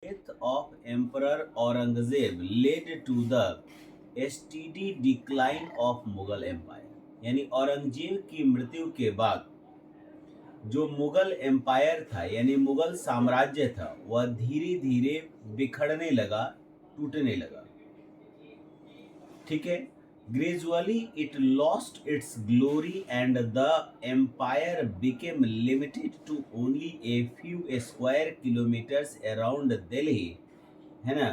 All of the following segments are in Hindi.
Death of Emperor Aurangzeb led to the steady decline of Mughal empire. यानी औरंगजेब की मृत्यु के बाद जो मुगल एम्पायर था यानी मुगल साम्राज्य था वह धीरे धीरे बिखरने लगा, टूटने लगा। ठीक है। Gradually it lost its glory and the empire became limited to only a few square kilometers around Delhi, है ना।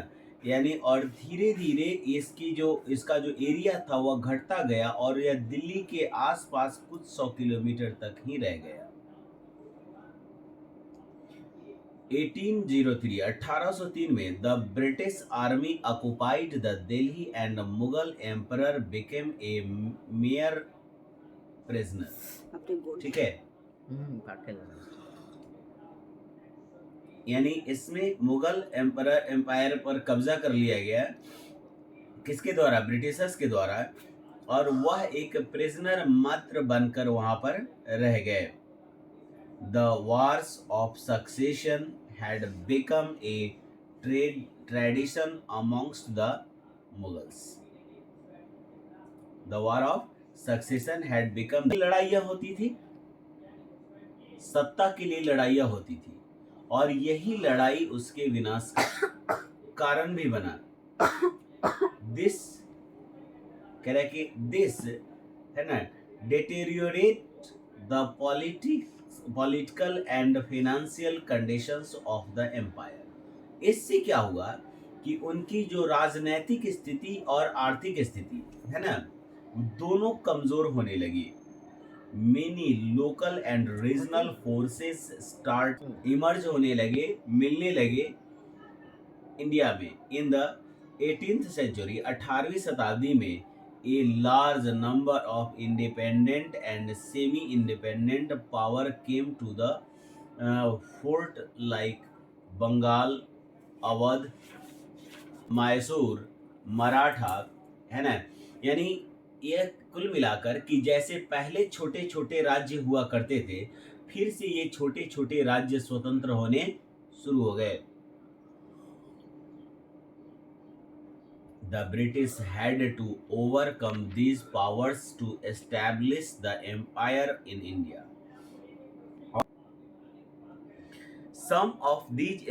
यानी और धीरे धीरे इसका जो एरिया था वह घटता गया और यह दिल्ली के आसपास कुछ 100 किलोमीटर तक ही रह गया। 1803 में the British army occupied the Delhi and Mughal emperor became a mayor prisoner. ठीक है। यानी इसमें मुगल एम्पायर पर कब्जा कर लिया गया, किसके द्वारा? ब्रिटिशर्स के द्वारा, और वह एक प्रिजनर मात्र बनकर वहां पर रह गए। The wars of succession had become a tradition amongst the Mughals. The war of succession had become, लड़ाइयाँ होती थी, सत्ता के लिए लड़ाइयाँ होती थी, और यही लड़ाई उसके विनाश का कारण भी बना। दिस कह रहा है कि दिस, है ना, deteriorate the political and financial conditions of the empire। इससे क्या हुआ कि उनकी जो राजनैतिक स्थिति और आर्थिक स्थिति है ना, दोनों कमजोर होने लगी। Many local and regional forces start emerge होने लगे, मिलने लगे इंडिया में। इन द 18th सेंचुरी, 18वीं शताब्दी में, a large number of independent and semi-independent power came to the fort like Bengal, Awadh, Mysore, Maratha, है ना। यानी यह कुल मिलाकर कि जैसे पहले छोटे छोटे राज्य हुआ करते थे, फिर से ये छोटे छोटे राज्य स्वतंत्र होने शुरू हो गए। The British had to overcome these powers to establish the empire in India. Some of these